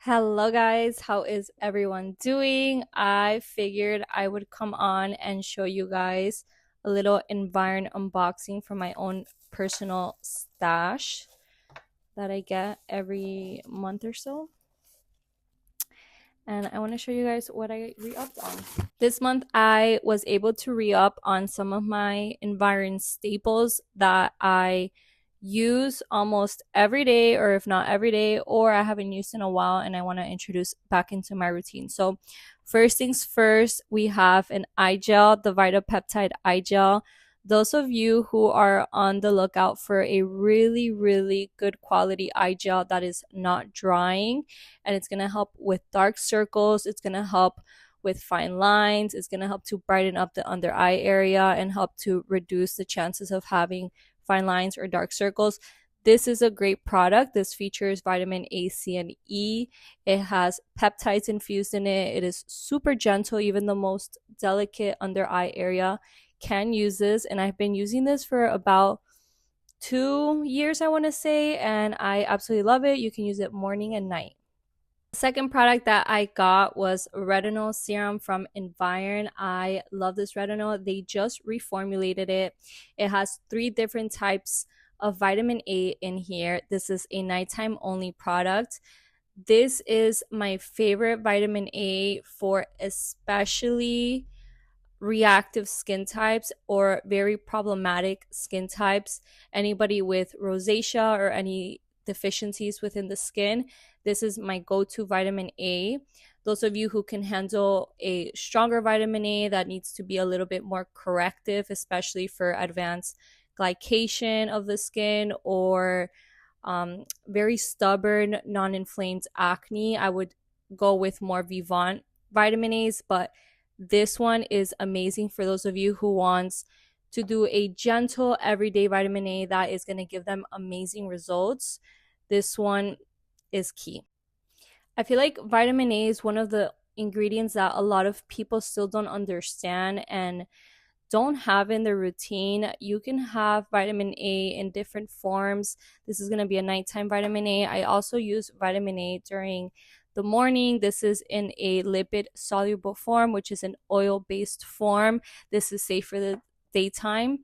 Hello, guys. How is everyone doing? I figured I would come on and show you guys a little Environ unboxing from my own personal stash that I get every month or so. And I want to show you guys what I re-upped on. This month, I was able to re-up on some of my Environ staples that I use almost every day, or if not every day, or I haven't used in a while and I want to introduce back into my routine. So first things first, we have an eye gel, the Vitapeptide eye gel. Those of you who are on the lookout for a really good quality eye gel that is not drying, and it's going to help with dark circles, it's going to help with fine lines, it's going to help to brighten up the under eye area and help to reduce the chances of having fine lines or dark circles. This is a great product. This features vitamin A, C, and E. It has peptides infused in it. It is super gentle. Even the most delicate under eye area can use this. And I've been using this for about 2 years, I want to say, and I absolutely love it. You can use it morning and night. The second product that I got was retinol serum from Environ. I love this retinol. They just reformulated it. It has 3 different types of vitamin A in here. This is a nighttime only product. This is my favorite vitamin A for especially reactive skin types or very problematic skin types. Anybody with rosacea or any deficiencies within the skin, this is my go-to vitamin A. Those of you who can handle a stronger vitamin A that needs to be a little bit more corrective, especially for advanced glycation of the skin or very stubborn, non-inflamed acne, I would go with more Vivant vitamin A's, but this one is amazing for those of you who wants to do a gentle everyday vitamin A that is going to give them amazing results. This one is key. I feel like vitamin A is one of the ingredients that a lot of people still don't understand and don't have in their routine. You can have vitamin A in different forms. This is going to be a nighttime vitamin A. I also use vitamin A during the morning. This is in a lipid soluble form, which is an oil based form. This is safe for the daytime.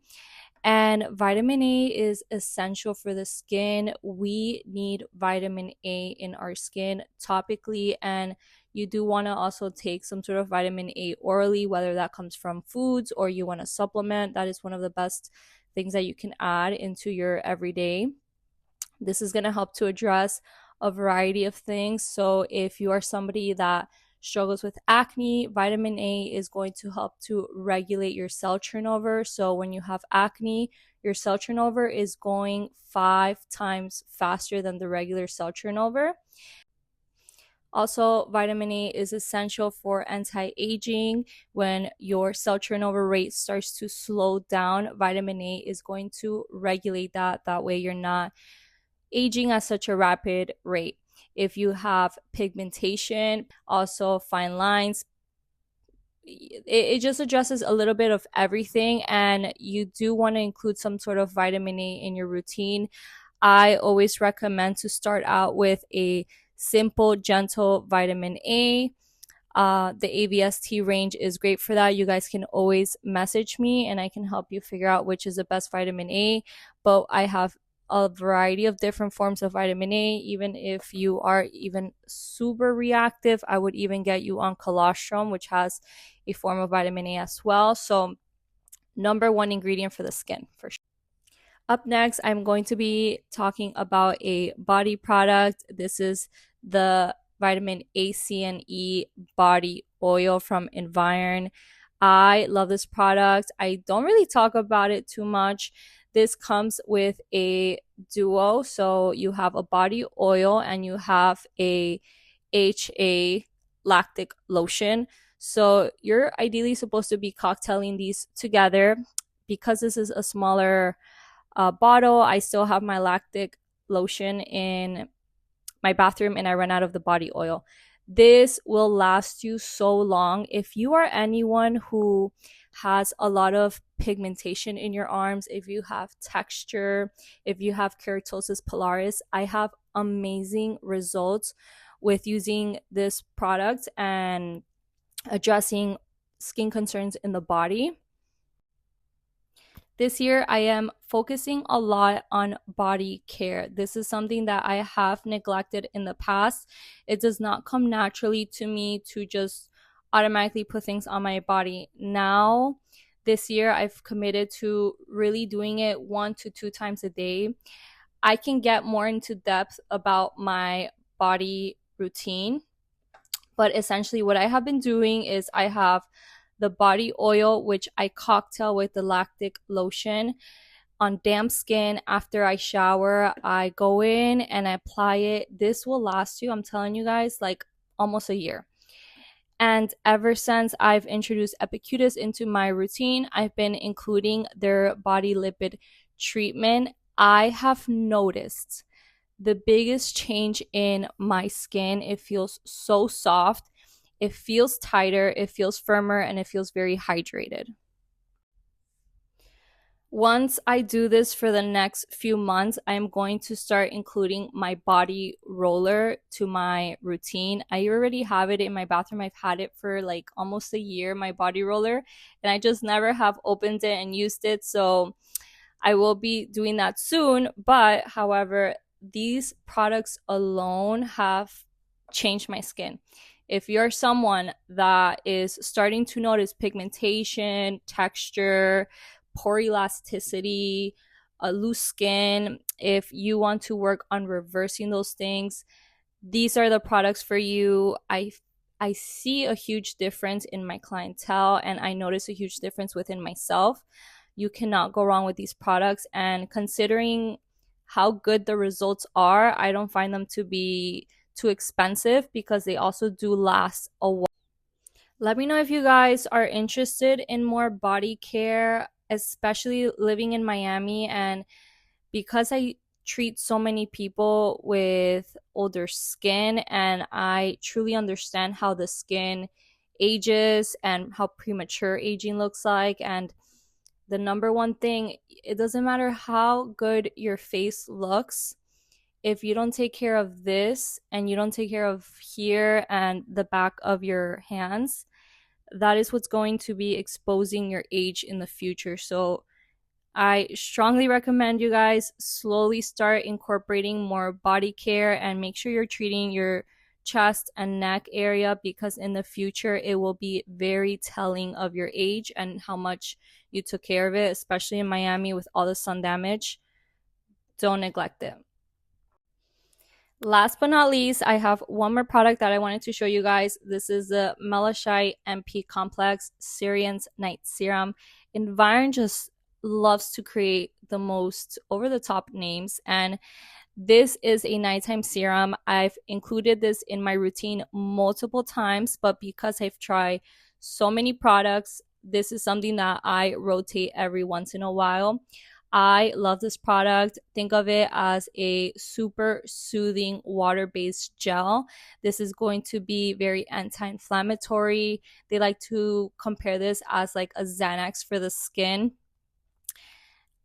And vitamin A is essential for the skin. We need vitamin A in our skin topically, and you do want to also take some sort of vitamin A orally, whether that comes from foods or you want to supplement. That is one of the best things that you can add into your everyday. This is going to help to address a variety of things. So if you are somebody that struggles with acne, vitamin A is going to help to regulate your cell turnover. So when you have acne, your cell turnover is going 5 times faster than the regular cell turnover. Also, vitamin A is essential for anti-aging. When your cell turnover rate starts to slow down, vitamin A is going to regulate that. That way you're not aging at such a rapid rate. If you have pigmentation, also fine lines, it just addresses a little bit of everything, and you do want to include some sort of vitamin A in your routine. I always recommend to start out with a simple, gentle vitamin A. The AVST range is great for that. You guys can always message me and I can help you figure out which is the best vitamin A. But I have a variety of different forms of vitamin A. Even if you are even super reactive, I would even get you on colostrum, which has a form of vitamin A as well. So #1 ingredient for the skin for sure. Up next, I'm going to be talking about a body product. This is the vitamin A, C, and E body oil from Environ. I love this product. I don't really talk about it too much. This comes with a duo. So you have a body oil and you have a HA lactic lotion. So you're ideally supposed to be cocktailing these together. Because this is a smaller bottle, I still have my lactic lotion in my bathroom and I run out of the body oil. This will last you so long. If you are anyone who has a lot of pigmentation in your arms, if you have texture, if you have keratosis pilaris, I have amazing results with using this product and addressing skin concerns in the body. This year, I am focusing a lot on body care. This is something that I have neglected in the past. It does not come naturally to me to just automatically put things on my body. Now, this year, I've committed to really doing it 1 to 2 times a day. I can get more into depth about my body routine, but essentially, what I have been doing is I have the body oil, which I cocktail with the lactic lotion on damp skin after I shower. I go in and I apply it. This will last you, I'm telling you guys, like almost a year. And ever since I've introduced Epicurious into my routine, I've been including their body lipid treatment. I have noticed the biggest change in my skin. It feels so soft, it feels tighter, it feels firmer, and it feels very hydrated. Once I do this for the next few months, I'm going to start including my body roller to my routine. I already have it in my bathroom. I've had it for like almost a year, my body roller, and I just never have opened it and used it. So I will be doing that soon. But however, these products alone have changed my skin. If you're someone that is starting to notice pigmentation, texture, pore elasticity, loose skin, if you want to work on reversing those things, these are the products for you. I see a huge difference in my clientele, and I notice a huge difference within myself. You cannot go wrong with these products, and considering how good the results are, I don't find them to be too expensive because they also do last a while. Let me know if you guys are interested in more body care, especially living in Miami. And because I treat so many people with older skin, and I truly understand how the skin ages and how premature aging looks like. And the number one thing, it doesn't matter how good your face looks, if you don't take care of this and you don't take care of here and the back of your hands, that is what's going to be exposing your age in the future. So I strongly recommend you guys slowly start incorporating more body care and make sure you're treating your chest and neck area, because in the future it will be very telling of your age and how much you took care of it, especially in Miami with all the sun damage. Don't neglect it. Last but not least, I have one more product that I wanted to show you guys. This is the Melashite MP Complex Syrian's Night Serum. Environ just loves to create the most over-the-top names, and this is a nighttime serum. I've included this in my routine multiple times, but because I've tried so many products, this is something that I rotate every once in a while. I love this product. Think of it as a super soothing water-based gel. This is going to be very anti-inflammatory. They like to compare this as like a Xanax for the skin.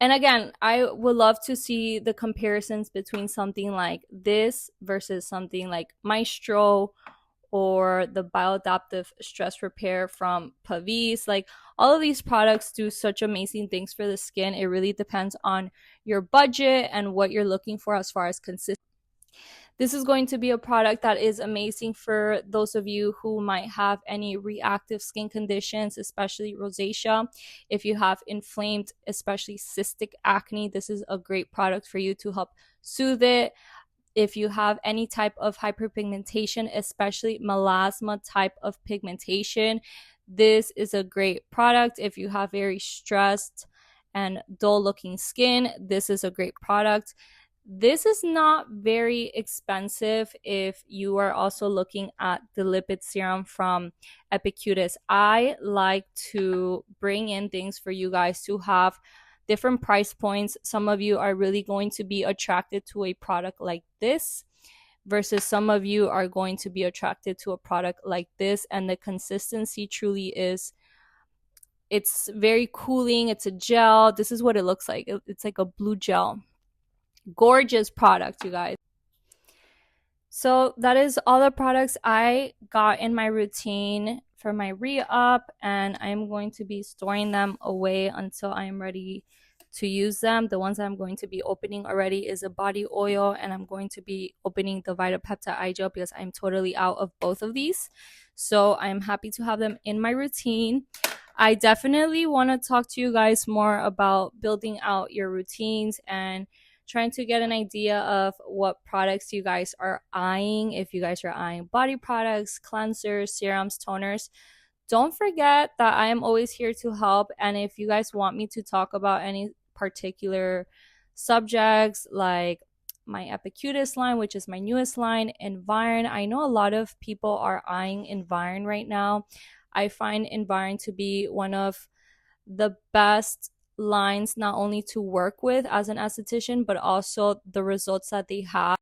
And again, I would love to see the comparisons between something like this versus something like Maestro or the bioadaptive stress repair from Pavis. Like, all of these products do such amazing things for the skin. It really depends on your budget and what you're looking for as far as consistency. This is going to be a product that is amazing for those of you who might have any reactive skin conditions, especially rosacea. If you have inflamed, especially cystic acne, this is a great product for you to help soothe it. If you have any type of hyperpigmentation, especially melasma type of pigmentation, this is a great product. If you have very stressed and dull looking skin, this is a great product. This is not very expensive if you are also looking at the lipid serum from Epicurious. I like to bring in things for you guys to have different price points. Some of you are really going to be attracted to a product like this versus some of you are going to be attracted to a product like this. And the consistency truly is, it's very cooling. It's a gel. This is what it looks like. It's like a blue gel. Gorgeous product, you guys. So that is all the products I got in my routine for my re-up, and I'm going to be storing them away until I'm ready to use them. The ones that I'm going to be opening already is a body oil, and I'm going to be opening the Vitapeptide eye gel because I'm totally out of both of these. So I'm happy to have them in my routine. I definitely want to talk to you guys more about building out your routines and trying to get an idea of what products you guys are eyeing. If you guys are eyeing body products, cleansers, serums, toners, don't forget that I am always here to help. And if you guys want me to talk about any particular subjects like my Epicutis line, which is my newest line, Environ, I know a lot of people are eyeing Environ right now. I find Environ to be one of the best lines not only to work with as an esthetician, but also the results that they have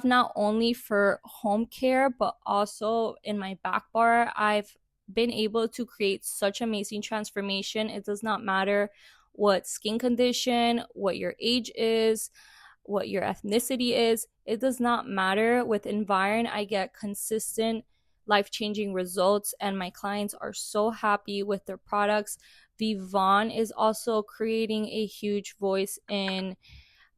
not only for home care but also in my back bar. I've been able to create such amazing transformation. It does not matter what skin condition, what your age is, what your ethnicity is. It does not matter. With Environ, I get consistent life-changing results and my clients are so happy with their products. Vivon is also creating a huge voice in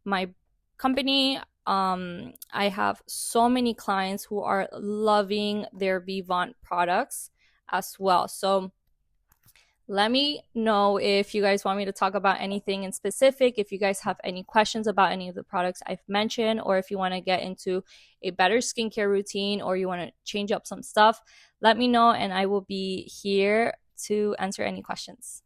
my company. I have so many clients who are loving their Vivant products as well. So let me know if you guys want me to talk about anything in specific, if you guys have any questions about any of the products I've mentioned, or if you want to get into a better skincare routine or you want to change up some stuff, let me know and I will be here to answer any questions.